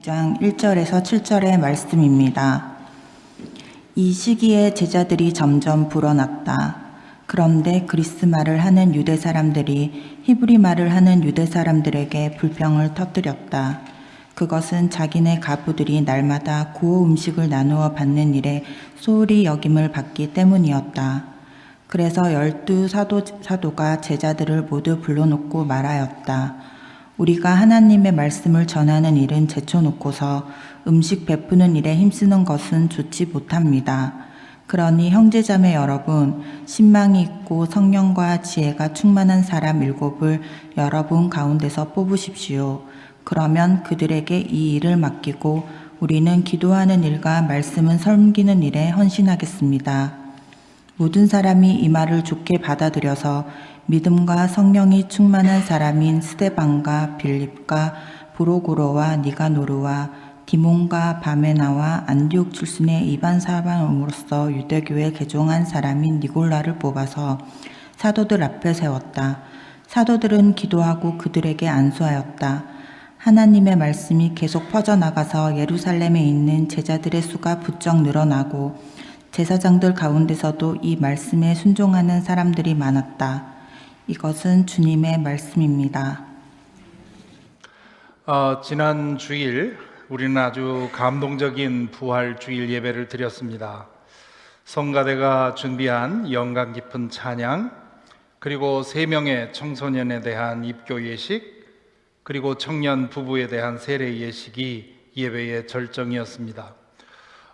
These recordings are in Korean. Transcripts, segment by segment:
6장 1절에서 7절의 말씀입니다. 이 시기에 제자들이 점점 불어났다. 그런데 그리스 말을 하는 유대 사람들이 히브리 말을 하는 유대 사람들에게 불평을 터뜨렸다. 그것은 자기네 가부들이 날마다 구호 음식을 나누어 받는 일에 소홀히 여김을 받기 때문이었다. 그래서 12 사도가 제자들을 모두 불러놓고 말하였다. 우리가 하나님의 말씀을 전하는 일은 제쳐놓고서 음식 베푸는 일에 힘쓰는 것은 좋지 못합니다. 그러니 형제자매 여러분, 신망이 있고 성령과 지혜가 충만한 사람 7을 여러분 가운데서 뽑으십시오. 그러면 그들에게 이 일을 맡기고 우리는 기도하는 일과 말씀은 섬기는 일에 헌신하겠습니다. 모든 사람이 이 말을 좋게 받아들여서 믿음과 성령이 충만한 사람인 스데반과 빌립과 브로고로와 니가노르와 디몬과 바메나와 안디옥 출신의 이반 사람으로서 유대교에 개종한 사람인 니골라를 뽑아서 사도들 앞에 세웠다. 사도들은 기도하고 그들에게 안수하였다. 하나님의 말씀이 계속 퍼져나가서 예루살렘에 있는 제자들의 수가 부쩍 늘어나고 제사장들 가운데서도 이 말씀에 순종하는 사람들이 많았다. 이것은 주님의 말씀입니다. 지난 주일 우리는 아주 감동적인 부활 주일 예배를 드렸습니다. 성가대가 준비한 영감 깊은 찬양, 그리고 3명의 청소년에 대한 입교 예식, 그리고 청년 부부에 대한 세례 예식이 예배의 절정이었습니다.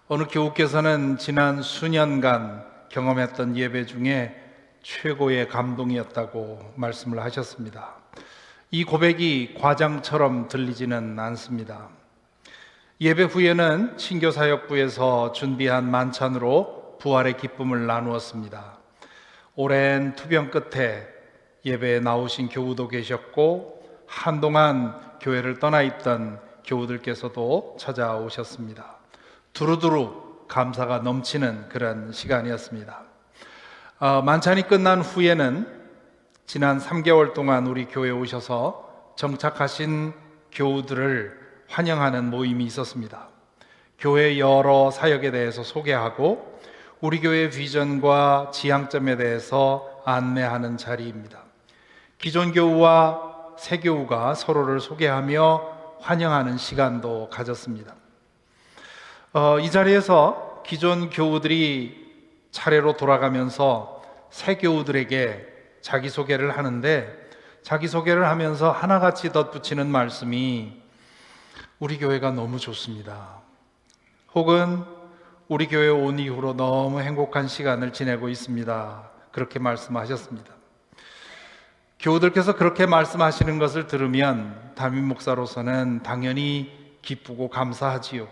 어느 교우께서는 지난 수년간 경험했던 예배 중에 최고의 감동이었다고 말씀을 하셨습니다. 이 고백이 과장처럼 들리지는 않습니다. 예배 후에는 친교사역부에서 준비한 만찬으로 부활의 기쁨을 나누었습니다. 오랜 투병 끝에 예배에 나오신 교우도 계셨고 한동안 교회를 떠나 있던 교우들께서도 찾아오셨습니다. 두루두루 감사가 넘치는 그런 시간이었습니다. 만찬이 끝난 후에는 지난 3개월 동안 우리 교회에 오셔서 정착하신 교우들을 환영하는 모임이 있었습니다. 교회 여러 사역에 대해서 소개하고 우리 교회의 비전과 지향점에 대해서 안내하는 자리입니다. 기존 교우와 새 교우가 서로를 소개하며 환영하는 시간도 가졌습니다. 이 자리에서 기존 교우들이 차례로 돌아가면서 새 교우들에게 자기소개를 하는데, 자기소개를 하면서 하나같이 덧붙이는 말씀이 우리 교회가 너무 좋습니다, 혹은 우리 교회에 온 이후로 너무 행복한 시간을 지내고 있습니다, 그렇게 말씀하셨습니다. 교우들께서 그렇게 말씀하시는 것을 들으면 담임 목사로서는 당연히 기쁘고 감사하지요.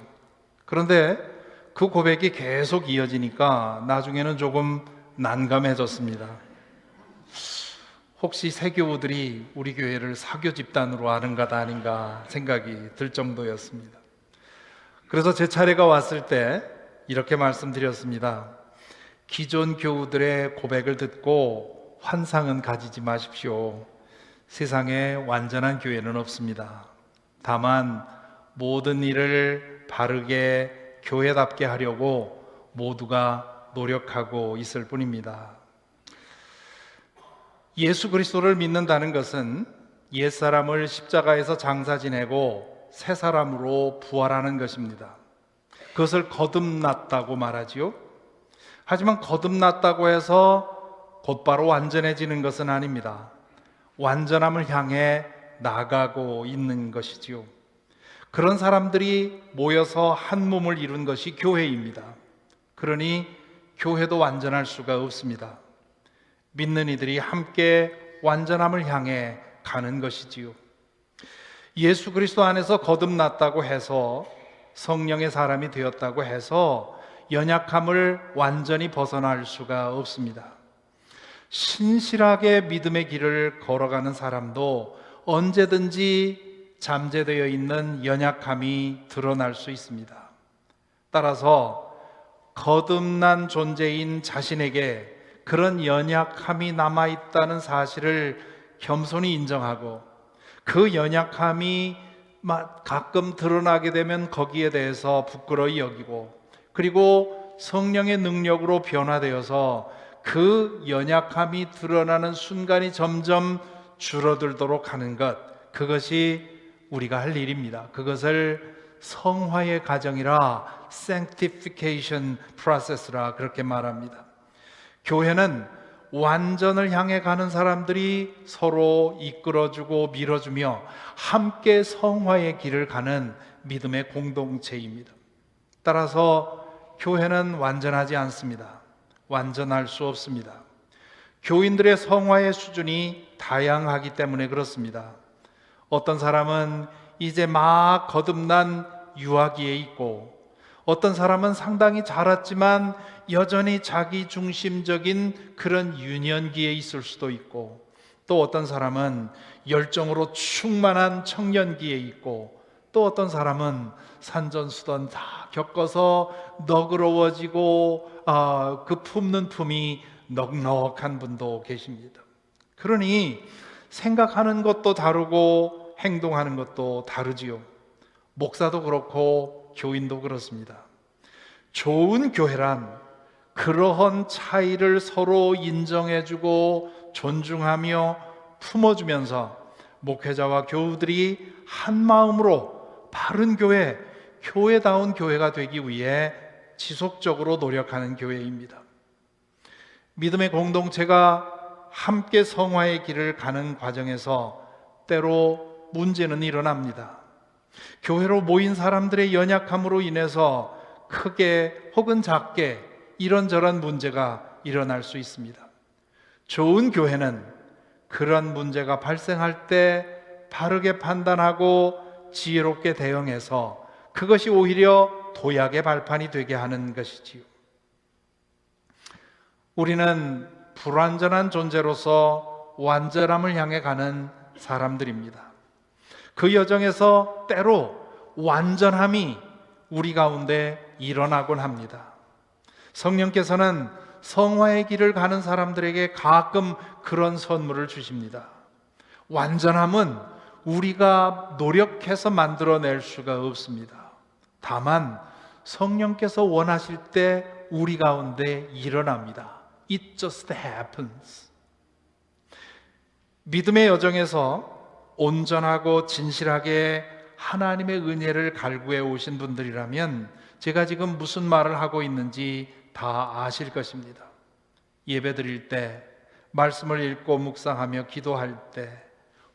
그런데 그 고백이 계속 이어지니까 나중에는 조금 난감해졌습니다. 혹시 새 교우들이 우리 교회를 사교 집단으로 아는가다 아닌가 생각이 들 정도였습니다. 그래서 제 차례가 왔을 때 이렇게 말씀드렸습니다. 기존 교우들의 고백을 듣고 환상은 가지지 마십시오. 세상에 완전한 교회는 없습니다. 다만 모든 일을 바르게 교회답게 하려고 모두가 노력하고 있을 뿐입니다. 예수 그리스도를 믿는다는 것은 옛사람을 십자가에서 장사 지내고 새 사람으로 부활하는 것입니다. 그것을 거듭났다고 말하지요. 하지만 거듭났다고 해서 곧바로 완전해지는 것은 아닙니다. 완전함을 향해 나가고 있는 것이지요. 그런 사람들이 모여서 한 몸을 이룬 것이 교회입니다. 그러니 교회도 완전할 수가 없습니다. 믿는 이들이 함께 완전함을 향해 가는 것이지요. 예수 그리스도 안에서 거듭났다고 해서, 성령의 사람이 되었다고 해서 연약함을 완전히 벗어날 수가 없습니다. 신실하게 믿음의 길을 걸어가는 사람도 언제든지 잠재되어 있는 연약함이 드러날 수 있습니다. 따라서 거듭난 존재인 자신에게 그런 연약함이 남아있다는 사실을 겸손히 인정하고 그 연약함이 가끔 드러나게 되면 거기에 대해서 부끄러이 여기고, 그리고 성령의 능력으로 변화되어서 그 연약함이 드러나는 순간이 점점 줄어들도록 하는 것, 그것이 우리가 할 일입니다. 그것을 성화의 과정이라 sanctification process라 그렇게 말합니다. 교회는 완전을 향해 가는 사람들이 서로 이끌어주고 밀어주며 함께 성화의 길을 가는 믿음의 공동체입니다. 따라서 교회는 완전하지 않습니다. 완전할 수 없습니다. 교인들의 성화의 수준이 다양하기 때문에 그렇습니다. 어떤 사람은 이제 막 거듭난 유아기에 있고, 어떤 사람은 상당히 자랐지만 여전히 자기 중심적인 그런 유년기에 있을 수도 있고, 또 어떤 사람은 열정으로 충만한 청년기에 있고, 또 어떤 사람은 산전수전 다 겪어서 너그러워지고 그 품는 품이 넉넉한 분도 계십니다. 그러니 생각하는 것도 다르고 행동하는 것도 다르지요. 목사도 그렇고 교인도 그렇습니다. 좋은 교회란 그러한 차이를 서로 인정해주고 존중하며 품어주면서 목회자와 교우들이 한 마음으로 바른 교회, 교회다운 교회가 되기 위해 지속적으로 노력하는 교회입니다. 믿음의 공동체가 함께 성화의 길을 가는 과정에서 때로 문제는 일어납니다. 교회로 모인 사람들의 연약함으로 인해서 크게 혹은 작게 이런저런 문제가 일어날 수 있습니다. 좋은 교회는 그런 문제가 발생할 때 바르게 판단하고 지혜롭게 대응해서 그것이 오히려 도약의 발판이 되게 하는 것이지요. 우리는 불완전한 존재로서 완전함을 향해 가는 사람들입니다. 그 여정에서 때로 완전함이 우리 가운데 일어나곤 합니다. 성령께서는 성화의 길을 가는 사람들에게 가끔 그런 선물을 주십니다. 완전함은 우리가 노력해서 만들어낼 수가 없습니다. 다만 성령께서 원하실 때 우리 가운데 일어납니다. It just happens. 믿음의 여정에서 온전하고 진실하게 하나님의 은혜를 갈구해 오신 분들이라면 제가 지금 무슨 말을 하고 있는지 다 아실 것입니다. 예배 드릴 때, 말씀을 읽고 묵상하며 기도할 때,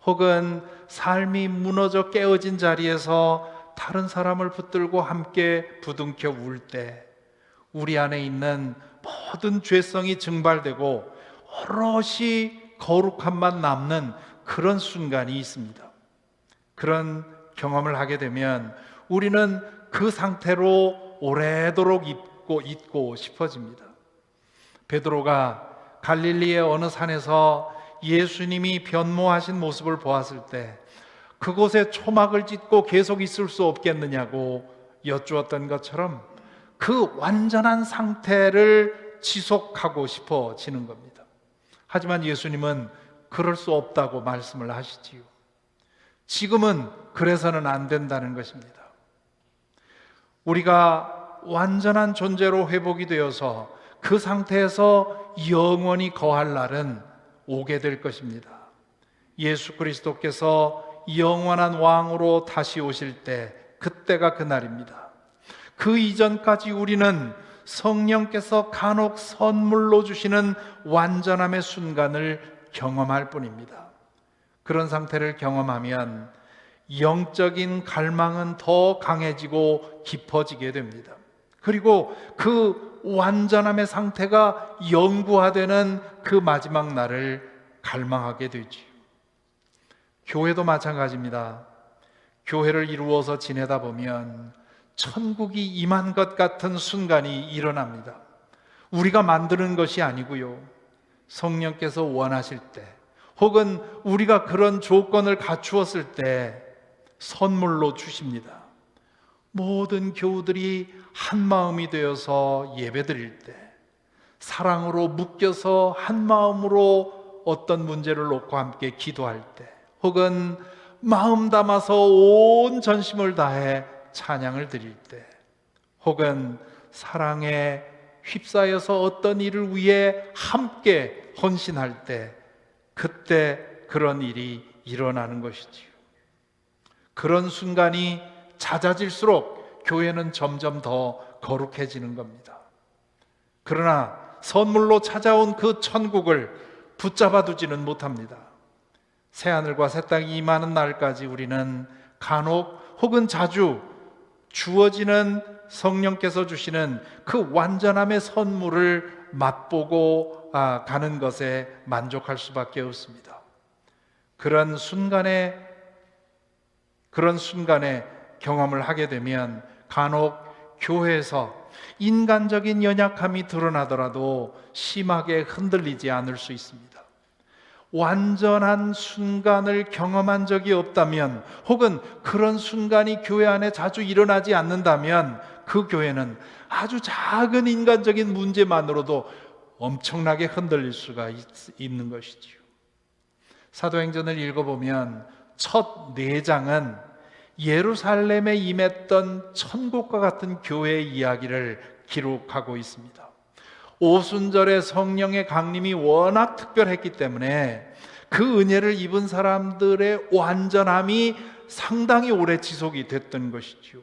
혹은 삶이 무너져 깨어진 자리에서 다른 사람을 붙들고 함께 부둥켜 울 때 우리 안에 있는 모든 죄성이 증발되고 오롯이 거룩함만 남는 그런 순간이 있습니다. 그런 경험을 하게 되면 우리는 그 상태로 오래도록 있고 싶어집니다. 베드로가 갈릴리의 어느 산에서 예수님이 변모하신 모습을 보았을 때 그곳에 초막을 찢고 계속 있을 수 없겠느냐고 여쭈었던 것처럼 그 완전한 상태를 지속하고 싶어지는 겁니다. 하지만 예수님은 그럴 수 없다고 말씀을 하시지요. 지금은 그래서는 안 된다는 것입니다. 우리가 완전한 존재로 회복이 되어서 그 상태에서 영원히 거할 날은 오게 될 것입니다. 예수 그리스도께서 영원한 왕으로 다시 오실 때 그때가 그날입니다. 그 이전까지 우리는 성령께서 간혹 선물로 주시는 완전함의 순간을 경험할 뿐입니다. 그런 상태를 경험하면 영적인 갈망은 더 강해지고 깊어지게 됩니다. 그리고 그 완전함의 상태가 영구화되는 그 마지막 날을 갈망하게 되지요. 교회도 마찬가지입니다. 교회를 이루어서 지내다 보면 천국이 임한 것 같은 순간이 일어납니다. 우리가 만드는 것이 아니고요, 성령께서 원하실 때, 혹은 우리가 그런 조건을 갖추었을 때 선물로 주십니다. 모든 교우들이 한 마음이 되어서 예배드릴 때, 사랑으로 묶여서 한 마음으로 어떤 문제를 놓고 함께 기도할 때, 혹은 마음 담아서 온 전심을 다해 찬양을 드릴 때, 혹은 사랑에 휩싸여서 어떤 일을 위해 함께 헌신할 때, 그때 그런 일이 일어나는 것이지요. 그런 순간이 잦아질수록 교회는 점점 더 거룩해지는 겁니다. 그러나 선물로 찾아온 그 천국을 붙잡아 두지는 못합니다. 새하늘과 새 땅이 임하는 날까지 우리는 간혹 혹은 자주 주어지는 성령께서 주시는 그 완전함의 선물을 맛보고 가는 것에 만족할 수밖에 없습니다. 그런 순간에 경험을 하게 되면 간혹 교회에서 인간적인 연약함이 드러나더라도 심하게 흔들리지 않을 수 있습니다. 완전한 순간을 경험한 적이 없다면, 혹은 그런 순간이 교회 안에 자주 일어나지 않는다면, 그 교회는 아주 작은 인간적인 문제만으로도 엄청나게 흔들릴 수가 있는 것이지요. 사도행전을 읽어보면 첫 4장은 예루살렘에 임했던 천국과 같은 교회의 이야기를 기록하고 있습니다. 오순절의 성령의 강림이 워낙 특별했기 때문에 그 은혜를 입은 사람들의 완전함이 상당히 오래 지속이 됐던 것이죠.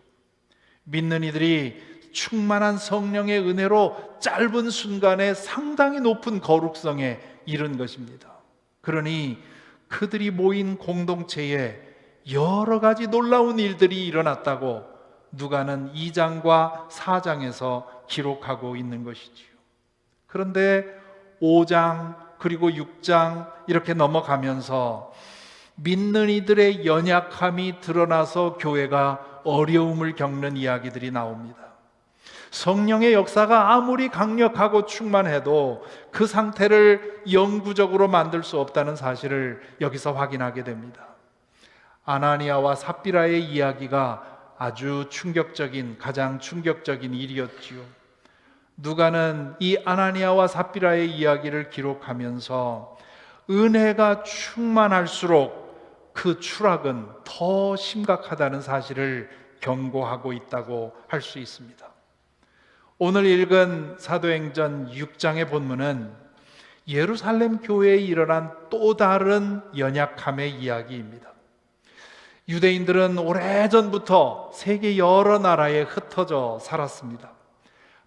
믿는 이들이 충만한 성령의 은혜로 짧은 순간에 상당히 높은 거룩성에 이른 것입니다. 그러니 그들이 모인 공동체에 여러 가지 놀라운 일들이 일어났다고 누가는 2장과 4장에서 기록하고 있는 것이지요. 그런데 5장 그리고 6장 이렇게 넘어가면서 믿는 이들의 연약함이 드러나서 교회가 어려움을 겪는 이야기들이 나옵니다. 성령의 역사가 아무리 강력하고 충만해도 그 상태를 영구적으로 만들 수 없다는 사실을 여기서 확인하게 됩니다. 아나니아와 삽비라의 이야기가 아주 가장 충격적인 일이었지요. 누가는 이 아나니아와 삽비라의 이야기를 기록하면서 은혜가 충만할수록 그 추락은 더 심각하다는 사실을 경고하고 있다고 할 수 있습니다. 오늘 읽은 사도행전 6장의 본문은 예루살렘 교회에 일어난 또 다른 연약함의 이야기입니다. 유대인들은 오래전부터 세계 여러 나라에 흩어져 살았습니다.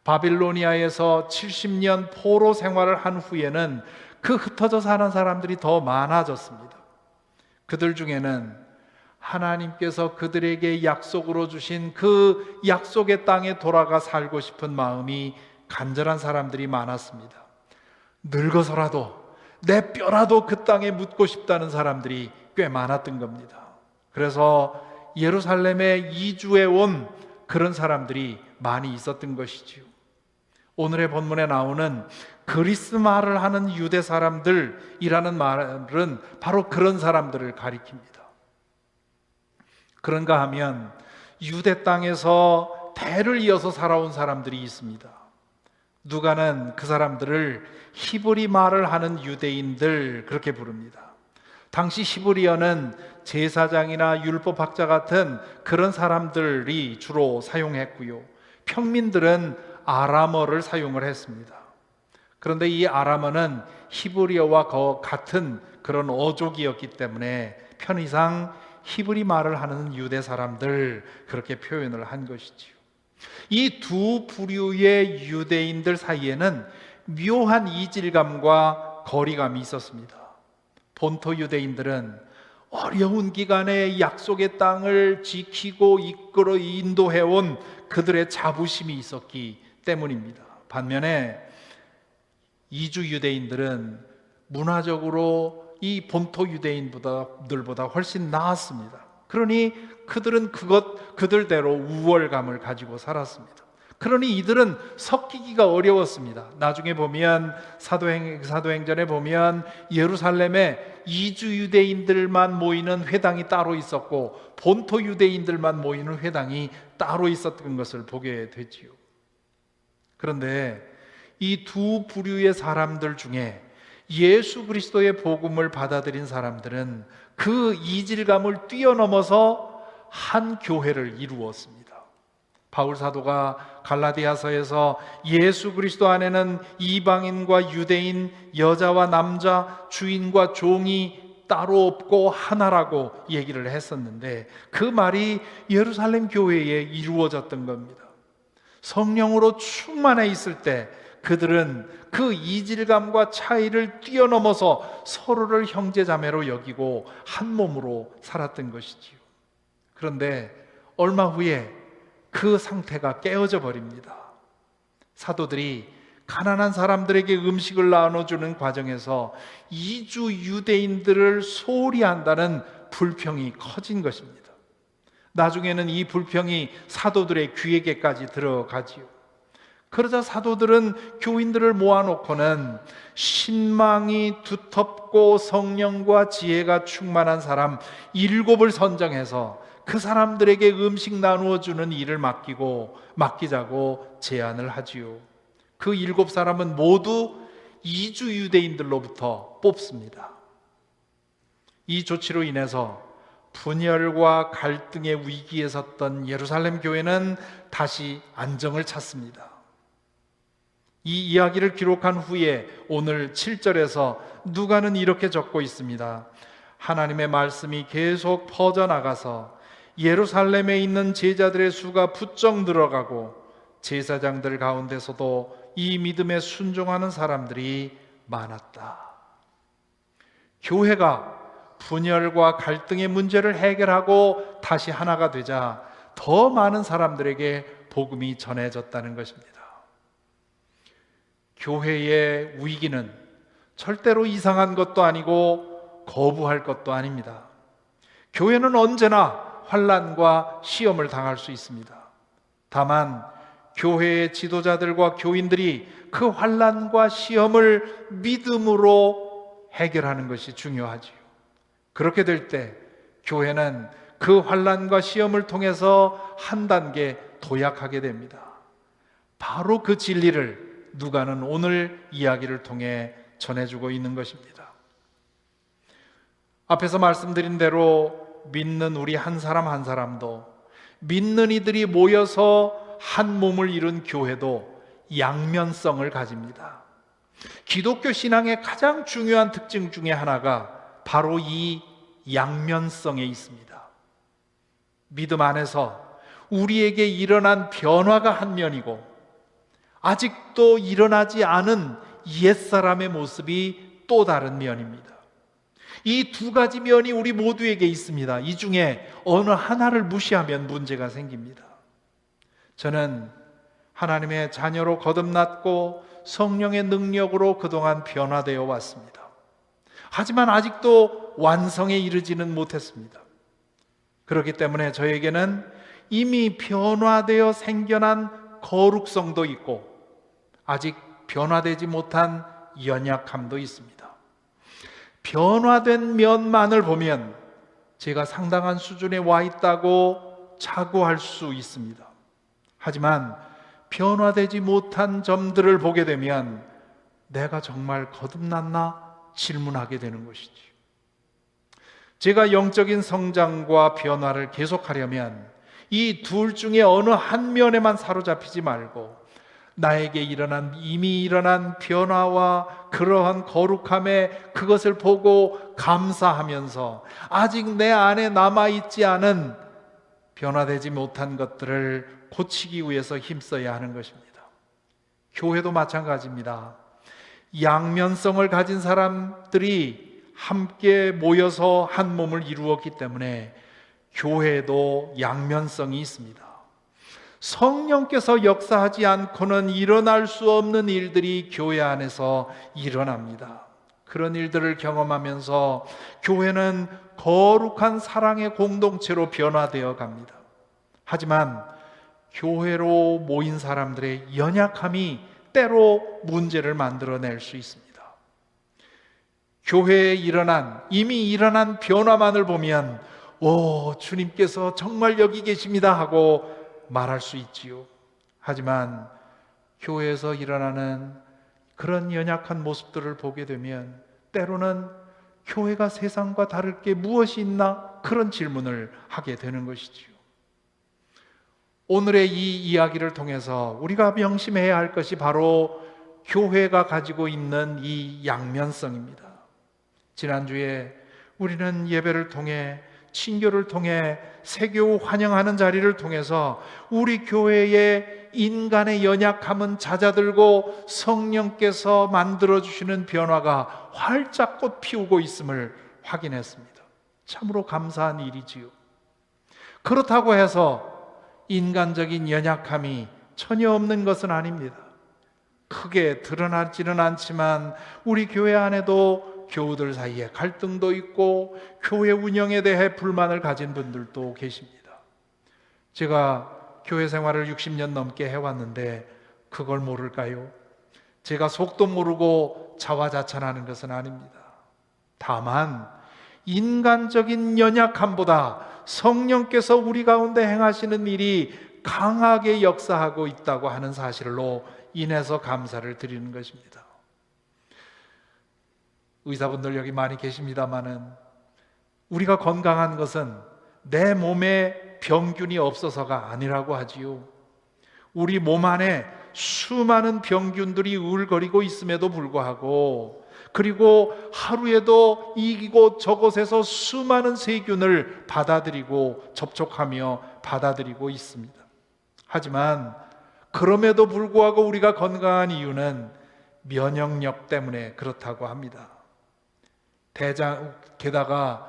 바빌로니아에서 70년 포로 생활을 한 후에는 그 흩어져 사는 사람들이 더 많아졌습니다. 그들 중에는 하나님께서 그들에게 약속으로 주신 그 약속의 땅에 돌아가 살고 싶은 마음이 간절한 사람들이 많았습니다. 늙어서라도 내 뼈라도 그 땅에 묻고 싶다는 사람들이 꽤 많았던 겁니다. 그래서 예루살렘에 이주해 온 그런 사람들이 많이 있었던 것이지요. 오늘의 본문에 나오는 그리스 말을 하는 유대 사람들이라는 말은 바로 그런 사람들을 가리킵니다. 그런가 하면 유대 땅에서 대를 이어서 살아온 사람들이 있습니다. 누가는 그 사람들을 히브리 말을 하는 유대인들 그렇게 부릅니다. 당시 히브리어는 제사장이나 율법학자 같은 그런 사람들이 주로 사용했고요. 평민들은 아람어를 사용을 했습니다. 그런데 이 아람어는 히브리어와 같은 그런 어족이었기 때문에 편의상 히브리 말을 하는 유대 사람들 그렇게 표현을 한 것이지요. 이 두 부류의 유대인들 사이에는 묘한 이질감과 거리감이 있었습니다. 본토 유대인들은 어려운 기간에 약속의 땅을 지키고 이끌어 인도해온 그들의 자부심이 있었기 때문입니다. 반면에 이주 유대인들은 문화적으로 이 본토 유대인들보다 훨씬 나았습니다. 그러니 그들은 그들대로 우월감을 가지고 살았습니다. 그러니 이들은 섞이기가 어려웠습니다. 나중에 보면 사도행전에 보면 예루살렘에 이주 유대인들만 모이는 회당이 따로 있었고 본토 유대인들만 모이는 회당이 따로 있었던 것을 보게 되지요. 그런데 이 두 부류의 사람들 중에 예수 그리스도의 복음을 받아들인 사람들은 그 이질감을 뛰어넘어서 한 교회를 이루었습니다. 바울 사도가 갈라디아서에서 예수 그리스도 안에는 이방인과 유대인, 여자와 남자, 주인과 종이 따로 없고 하나라고 얘기를 했었는데, 그 말이 예루살렘 교회에 이루어졌던 겁니다. 성령으로 충만해 있을 때 그들은 그 이질감과 차이를 뛰어넘어서 서로를 형제자매로 여기고 한 몸으로 살았던 것이지요. 그런데 얼마 후에 그 상태가 깨어져 버립니다. 사도들이 가난한 사람들에게 음식을 나눠주는 과정에서 이주 유대인들을 소홀히 한다는 불평이 커진 것입니다. 나중에는 이 불평이 사도들의 귀에게까지 들어가지요. 그러자 사도들은 교인들을 모아놓고는 신망이 두텁고 성령과 지혜가 충만한 사람 7을 선정해서 그 사람들에게 음식 나누어 주는 일을 맡기자고 제안을 하지요. 그 7사람은 모두 이주 유대인들로부터 뽑습니다. 이 조치로 인해서 분열과 갈등의 위기에 섰던 예루살렘 교회는 다시 안정을 찾습니다. 이 이야기를 기록한 후에 오늘 7절에서 누가는 이렇게 적고 있습니다. 하나님의 말씀이 계속 퍼져나가서 예루살렘에 있는 제자들의 수가 부쩍 늘어가고 제사장들 가운데서도 이 믿음에 순종하는 사람들이 많았다. 교회가 분열과 갈등의 문제를 해결하고 다시 하나가 되자 더 많은 사람들에게 복음이 전해졌다는 것입니다. 교회의 위기는 절대로 이상한 것도 아니고 거부할 것도 아닙니다. 교회는 언제나 환난과 시험을 당할 수 있습니다. 다만 교회의 지도자들과 교인들이 그 환난과 시험을 믿음으로 해결하는 것이 중요하지요. 그렇게 될 때 교회는 그 환난과 시험을 통해서 한 단계 도약하게 됩니다. 바로 그 진리를 누가는 오늘 이야기를 통해 전해주고 있는 것입니다. 앞에서 말씀드린 대로 믿는 우리 한 사람 한 사람도, 믿는 이들이 모여서 한 몸을 이룬 교회도 양면성을 가집니다. 기독교 신앙의 가장 중요한 특징 중에 하나가 바로 이 양면성에 있습니다. 믿음 안에서 우리에게 일어난 변화가 한 면이고, 아직도 일어나지 않은 옛사람의 모습이 또 다른 면입니다. 이 두 가지 면이 우리 모두에게 있습니다. 이 중에 어느 하나를 무시하면 문제가 생깁니다. 저는 하나님의 자녀로 거듭났고 성령의 능력으로 그동안 변화되어 왔습니다. 하지만 아직도 완성에 이르지는 못했습니다. 그렇기 때문에 저에게는 이미 변화되어 생겨난 거룩성도 있고 아직 변화되지 못한 연약함도 있습니다. 변화된 면만을 보면 제가 상당한 수준에 와 있다고 자부할 수 있습니다. 하지만 변화되지 못한 점들을 보게 되면 내가 정말 거듭났나 질문하게 되는 것이지. 제가 영적인 성장과 변화를 계속하려면 이 둘 중에 어느 한 면에만 사로잡히지 말고 나에게 이미 일어난 변화와 그러한 거룩함에 그것을 보고 감사하면서 아직 내 안에 남아있지 않은 변화되지 못한 것들을 고치기 위해서 힘써야 하는 것입니다. 교회도 마찬가지입니다. 양면성을 가진 사람들이 함께 모여서 한 몸을 이루었기 때문에 교회에도 양면성이 있습니다. 성령께서 역사하지 않고는 일어날 수 없는 일들이 교회 안에서 일어납니다. 그런 일들을 경험하면서 교회는 거룩한 사랑의 공동체로 변화되어 갑니다. 하지만 교회로 모인 사람들의 연약함이 때로 문제를 만들어낼 수 있습니다. 교회에 이미 일어난 변화만을 보면 주님께서 정말 여기 계십니다 하고 말할 수 있지요. 하지만 교회에서 일어나는 그런 연약한 모습들을 보게 되면 때로는 교회가 세상과 다를 게 무엇이 있나? 그런 질문을 하게 되는 것이지요. 오늘의 이 이야기를 통해서 우리가 명심해야 할 것이 바로 교회가 가지고 있는 이 양면성입니다. 지난주에 우리는 예배를 통해, 친교를 통해, 세교 환영하는 자리를 통해서 우리 교회의 인간의 연약함은 잦아들고 성령께서 만들어주시는 변화가 활짝 꽃 피우고 있음을 확인했습니다. 참으로 감사한 일이지요. 그렇다고 해서 인간적인 연약함이 전혀 없는 것은 아닙니다. 크게 드러나지는 않지만 우리 교회 안에도 교우들 사이에 갈등도 있고 교회 운영에 대해 불만을 가진 분들도 계십니다. 제가 교회 생활을 60년 넘게 해왔는데 그걸 모를까요? 제가 속도 모르고 자화자찬하는 것은 아닙니다. 다만 인간적인 연약함보다 성령께서 우리 가운데 행하시는 일이 강하게 역사하고 있다고 하는 사실로 인해서 감사를 드리는 것입니다. 의사분들 여기 많이 계십니다마는 우리가 건강한 것은 내 몸에 병균이 없어서가 아니라고 하지요. 우리 몸 안에 수많은 병균들이 우울거리고 있음에도 불구하고, 그리고 하루에도 이곳 저곳에서 수많은 세균을 받아들이고 접촉하며 받아들이고 있습니다. 하지만 그럼에도 불구하고 우리가 건강한 이유는 면역력 때문에 그렇다고 합니다. 게다가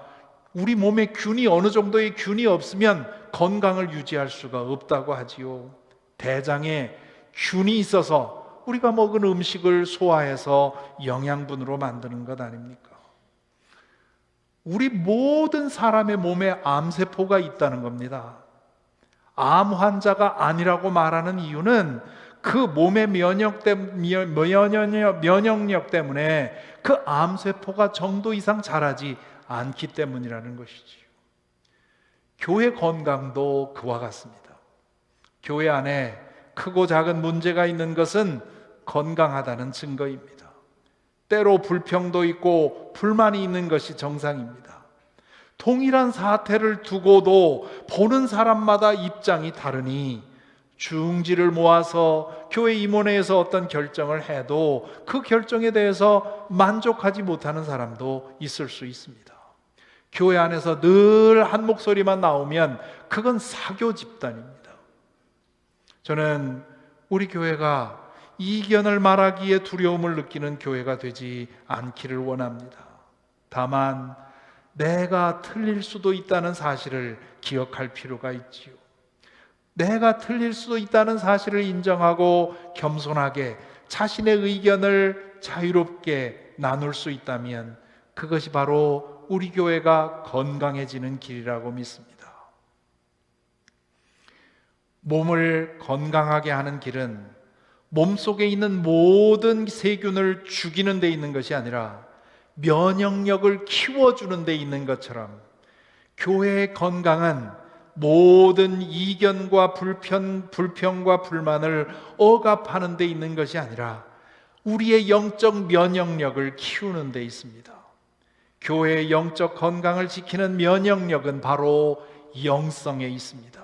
우리 몸에 균이, 어느 정도의 균이 없으면 건강을 유지할 수가 없다고 하지요. 대장에 균이 있어서 우리가 먹은 음식을 소화해서 영양분으로 만드는 것 아닙니까? 우리 모든 사람의 몸에 암세포가 있다는 겁니다. 암 환자가 아니라고 말하는 이유는 그 몸의 면역력 때문에 그 암세포가 정도 이상 자라지 않기 때문이라는 것이지요. 교회 건강도 그와 같습니다. 교회 안에 크고 작은 문제가 있는 것은 건강하다는 증거입니다. 때로 불평도 있고 불만이 있는 것이 정상입니다. 동일한 사태를 두고도 보는 사람마다 입장이 다르니 중지를 모아서 교회 임원회에서 어떤 결정을 해도 그 결정에 대해서 만족하지 못하는 사람도 있을 수 있습니다. 교회 안에서 늘 한 목소리만 나오면 그건 사교 집단입니다. 저는 우리 교회가 이견을 말하기에 두려움을 느끼는 교회가 되지 않기를 원합니다. 다만 내가 틀릴 수도 있다는 사실을 기억할 필요가 있지요. 내가 틀릴 수도 있다는 사실을 인정하고 겸손하게 자신의 의견을 자유롭게 나눌 수 있다면 그것이 바로 우리 교회가 건강해지는 길이라고 믿습니다. 몸을 건강하게 하는 길은 몸속에 있는 모든 세균을 죽이는 데 있는 것이 아니라 면역력을 키워주는 데 있는 것처럼, 교회의 건강은 모든 이견과 불평과 불만을 억압하는 데 있는 것이 아니라 우리의 영적 면역력을 키우는 데 있습니다. 교회의 영적 건강을 지키는 면역력은 바로 영성에 있습니다.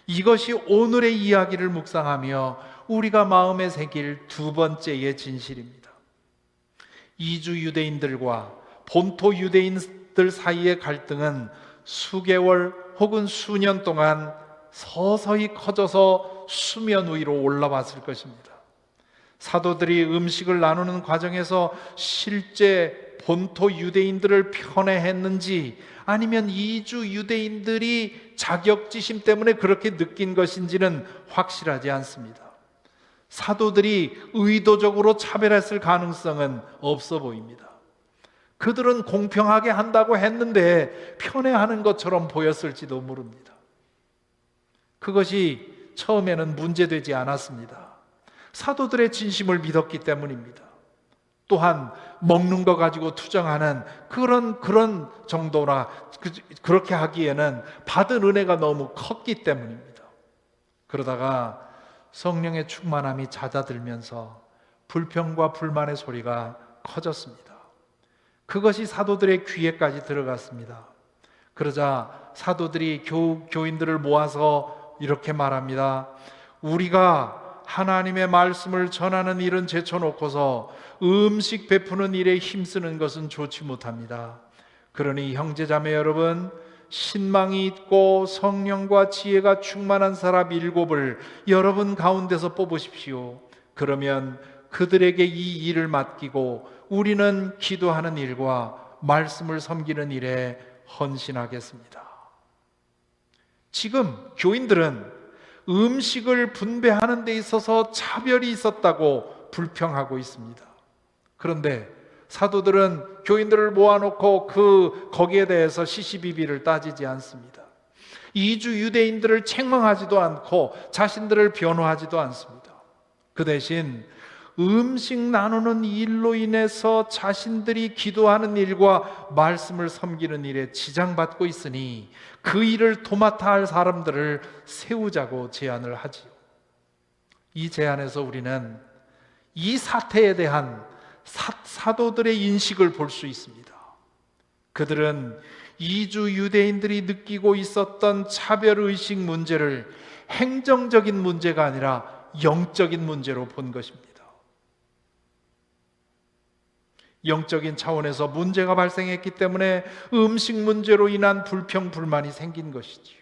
이것이 오늘의 이야기를 묵상하며 우리가 마음에 새길 두 번째의 진실입니다. 이주 유대인들과 본토 유대인들 사이의 갈등은 수개월 혹은 수년 동안 서서히 커져서 수면 위로 올라왔을 것입니다. 사도들이 음식을 나누는 과정에서 실제 본토 유대인들을 편애했는지 아니면 이주 유대인들이 자격지심 때문에 그렇게 느낀 것인지는 확실하지 않습니다. 사도들이 의도적으로 차별했을 가능성은 없어 보입니다. 그들은 공평하게 한다고 했는데 편애하는 것처럼 보였을지도 모릅니다. 그것이 처음에는 문제되지 않았습니다. 사도들의 진심을 믿었기 때문입니다. 또한 먹는 거 가지고 투정하는 그런 정도나 그렇게 하기에는 받은 은혜가 너무 컸기 때문입니다. 그러다가 성령의 충만함이 잦아들면서 불평과 불만의 소리가 커졌습니다. 그것이 사도들의 귀에까지 들어갔습니다. 그러자 사도들이 교인들을 모아서 이렇게 말합니다. 우리가 하나님의 말씀을 전하는 일은 제쳐놓고서 음식 베푸는 일에 힘쓰는 것은 좋지 못합니다. 그러니 형제자매 여러분, 신망이 있고 성령과 지혜가 충만한 사람 7을 여러분 가운데서 뽑으십시오. 그러면 그들에게 이 일을 맡기고 우리는 기도하는 일과 말씀을 섬기는 일에 헌신하겠습니다. 지금 교인들은 음식을 분배하는 데 있어서 차별이 있었다고 불평하고 있습니다. 그런데 사도들은 교인들을 모아놓고 거기에 대해서 시시비비를 따지지 않습니다. 이주 유대인들을 책망하지도 않고 자신들을 변호하지도 않습니다. 그 대신 음식 나누는 일로 인해서 자신들이 기도하는 일과 말씀을 섬기는 일에 지장받고 있으니 그 일을 도맡아 할 사람들을 세우자고 제안을 하지요. 이 제안에서 우리는 이 사태에 대한 사도들의 인식을 볼 수 있습니다. 그들은 이주 유대인들이 느끼고 있었던 차별의식 문제를 행정적인 문제가 아니라 영적인 문제로 본 것입니다. 영적인 차원에서 문제가 발생했기 때문에 음식 문제로 인한 불평, 불만이 생긴 것이지요.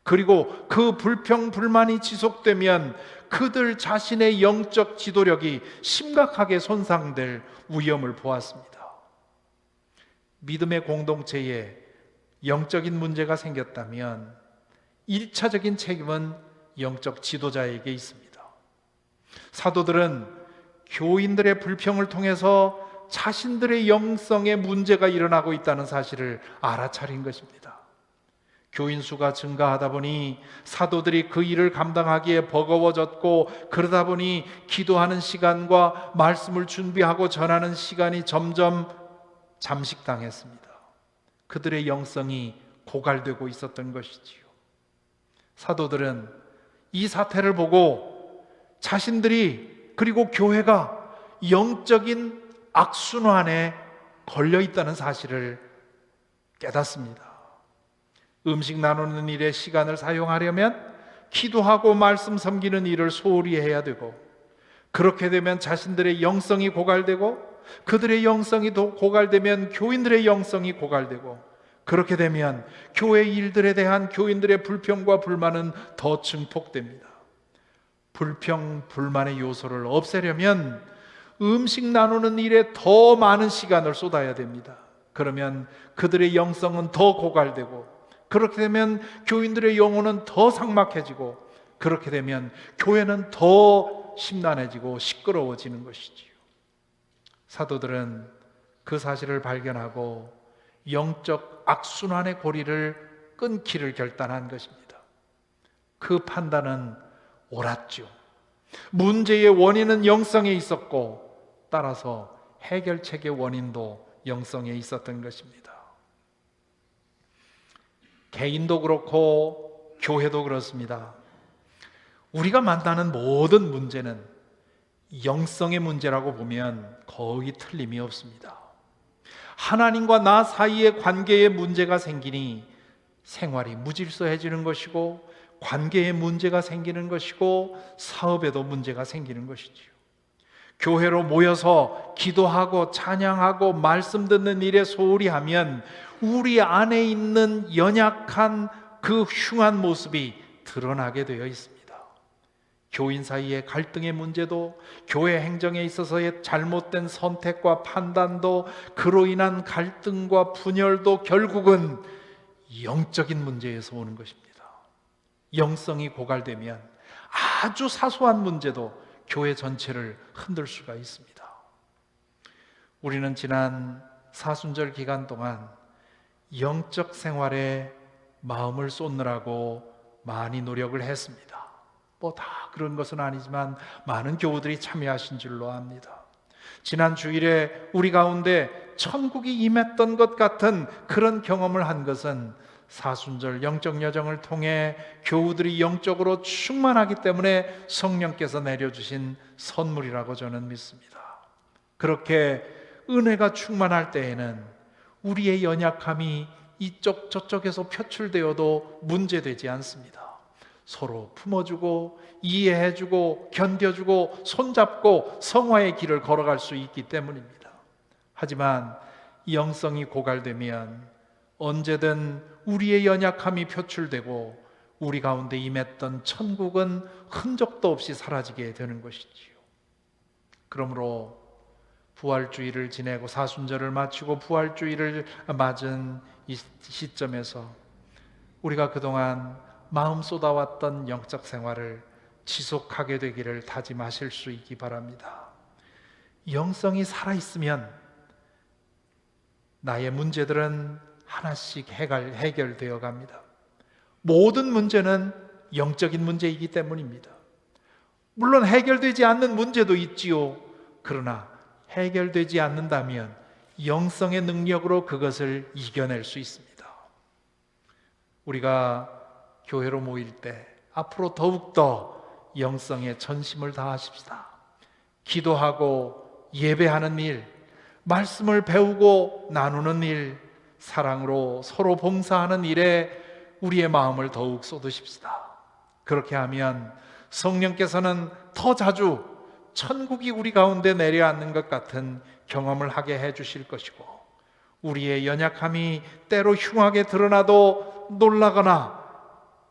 그리고 그 불평, 불만이 지속되면 그들 자신의 영적 지도력이 심각하게 손상될 위험을 보았습니다. 믿음의 공동체에 영적인 문제가 생겼다면 1차적인 책임은 영적 지도자에게 있습니다. 사도들은 교인들의 불평을 통해서 자신들의 영성에 문제가 일어나고 있다는 사실을 알아차린 것입니다. 교인 수가 증가하다 보니 사도들이 그 일을 감당하기에 버거워졌고, 그러다 보니 기도하는 시간과 말씀을 준비하고 전하는 시간이 점점 잠식당했습니다. 그들의 영성이 고갈되고 있었던 것이지요. 사도들은 이 사태를 보고 자신들이, 그리고 교회가 영적인 악순환에 걸려 있다는 사실을 깨닫습니다. 음식 나누는 일에 시간을 사용하려면 기도하고 말씀 섬기는 일을 소홀히 해야 되고, 그렇게 되면 자신들의 영성이 고갈되고, 그들의 영성이 고갈되면 교인들의 영성이 고갈되고, 그렇게 되면 교회 일들에 대한 교인들의 불평과 불만은 더 증폭됩니다. 불평, 불만의 요소를 없애려면 음식 나누는 일에 더 많은 시간을 쏟아야 됩니다. 그러면 그들의 영성은 더 고갈되고, 그렇게 되면 교인들의 영혼은 더 삭막해지고, 그렇게 되면 교회는 더 심란해지고 시끄러워지는 것이지요. 사도들은 그 사실을 발견하고 영적 악순환의 고리를 끊기를 결단한 것입니다. 그 판단은 옳았죠. 문제의 원인은 영성에 있었고, 따라서 해결책의 원인도 영성에 있었던 것입니다. 개인도 그렇고 교회도 그렇습니다. 우리가 만나는 모든 문제는 영성의 문제라고 보면 거의 틀림이 없습니다. 하나님과 나 사이의 관계에 문제가 생기니 생활이 무질서해지는 것이고, 관계에 문제가 생기는 것이고, 사업에도 문제가 생기는 것이지요. 교회로 모여서 기도하고 찬양하고 말씀 듣는 일에 소홀히 하면 우리 안에 있는 연약한 그 흉한 모습이 드러나게 되어 있습니다. 교인 사이의 갈등의 문제도, 교회 행정에 있어서의 잘못된 선택과 판단도, 그로 인한 갈등과 분열도 결국은 영적인 문제에서 오는 것입니다. 영성이 고갈되면 아주 사소한 문제도 교회 전체를 흔들 수가 있습니다. 우리는 지난 사순절 기간 동안 영적 생활에 마음을 쏟느라고 많이 노력을 했습니다. 뭐 다 그런 것은 아니지만 많은 교우들이 참여하신 줄로 압니다. 지난 주일에 우리 가운데 천국이 임했던 것 같은 그런 경험을 한 것은 사순절 영적 여정을 통해 교우들이 영적으로 충만하기 때문에 성령께서 내려주신 선물이라고 저는 믿습니다. 그렇게 은혜가 충만할 때에는 우리의 연약함이 이쪽 저쪽에서 표출되어도 문제되지 않습니다. 서로 품어주고 이해해주고 견뎌주고 손잡고 성화의 길을 걸어갈 수 있기 때문입니다. 하지만 영성이 고갈되면 언제든 우리의 연약함이 표출되고 우리 가운데 임했던 천국은 흔적도 없이 사라지게 되는 것이지요. 그러므로 부활주의를 지내고 사순절을 마치고 부활주의를 맞은 이 시점에서 우리가 그동안 마음 쏟아왔던 영적 생활을 지속하게 되기를 다짐하실 수 있기 바랍니다. 영성이 살아있으면 나의 문제들은 하나씩 해결되어 갑니다. 모든 문제는 영적인 문제이기 때문입니다. 물론 해결되지 않는 문제도 있지요. 그러나 해결되지 않는다면 영성의 능력으로 그것을 이겨낼 수 있습니다. 우리가 교회로 모일 때 앞으로 더욱더 영성에 전심을 다하십시다. 기도하고 예배하는 일, 말씀을 배우고 나누는 일, 사랑으로 서로 봉사하는 일에 우리의 마음을 더욱 쏟으십시다. 그렇게 하면 성령께서는 더 자주 천국이 우리 가운데 내려앉는 것 같은 경험을 하게 해주실 것이고, 우리의 연약함이 때로 흉하게 드러나도 놀라거나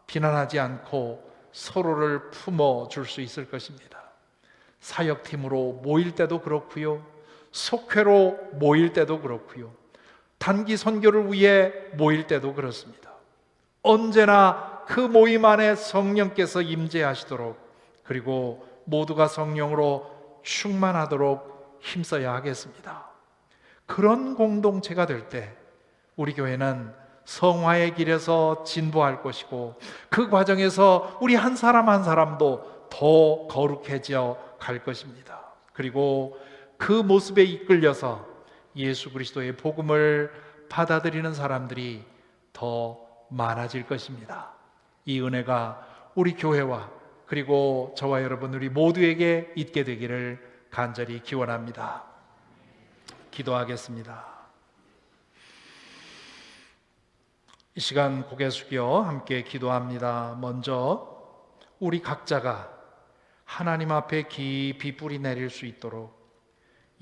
비난하지 않고 서로를 품어줄 수 있을 것입니다. 사역팀으로 모일 때도 그렇고요, 속회로 모일 때도 그렇고요, 단기 선교를 위해 모일 때도 그렇습니다. 언제나 그 모임 안에 성령께서 임재하시도록, 그리고 모두가 성령으로 충만하도록 힘써야 하겠습니다. 그런 공동체가 될 때 우리 교회는 성화의 길에서 진보할 것이고, 그 과정에서 우리 한 사람 한 사람도 더 거룩해져 갈 것입니다. 그리고 그 모습에 이끌려서 예수 그리스도의 복음을 받아들이는 사람들이 더 많아질 것입니다. 이 은혜가 우리 교회와 그리고 저와 여러분 우리 모두에게 있게 되기를 간절히 기원합니다. 기도하겠습니다. 이 시간 고개 숙여 함께 기도합니다. 먼저 우리 각자가 하나님 앞에 깊이 뿌리 내릴 수 있도록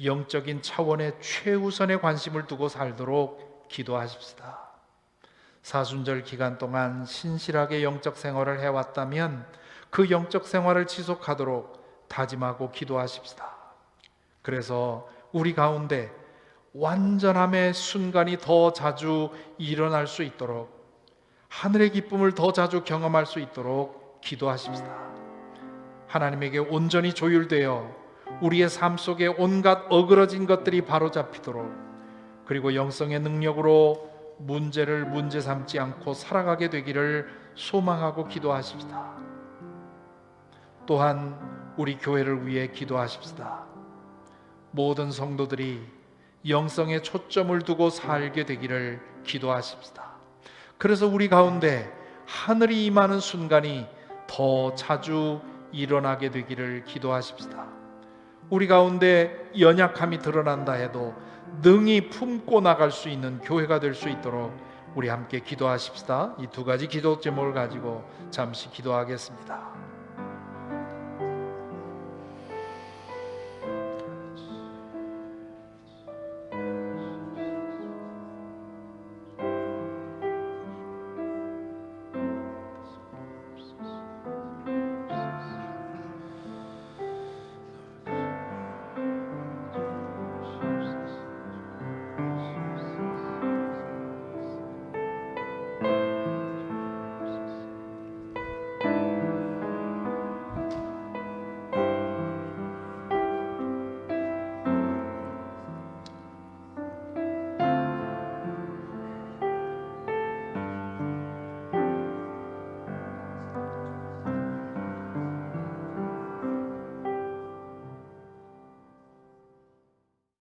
영적인 차원의 최우선의 관심을 두고 살도록 기도하십시다. 사순절 기간 동안 신실하게 영적 생활을 해왔다면 그 영적 생활을 지속하도록 다짐하고 기도하십시다. 그래서 우리 가운데 완전함의 순간이 더 자주 일어날 수 있도록, 하늘의 기쁨을 더 자주 경험할 수 있도록 기도하십시다. 하나님에게 온전히 조율되어 우리의 삶 속에 온갖 어그러진 것들이 바로잡히도록, 그리고 영성의 능력으로 문제를 문제 삼지 않고 살아가게 되기를 소망하고 기도하십시다. 또한 우리 교회를 위해 기도하십시다. 모든 성도들이 영성에 초점을 두고 살게 되기를 기도하십시다. 그래서 우리 가운데 하늘이 임하는 순간이 더 자주 일어나게 되기를 기도하십시다. 우리 가운데 연약함이 드러난다 해도 능히 품고 나갈 수 있는 교회가 될 수 있도록 우리 함께 기도하십시다. 이 두 가지 기도 제목을 가지고 잠시 기도하겠습니다.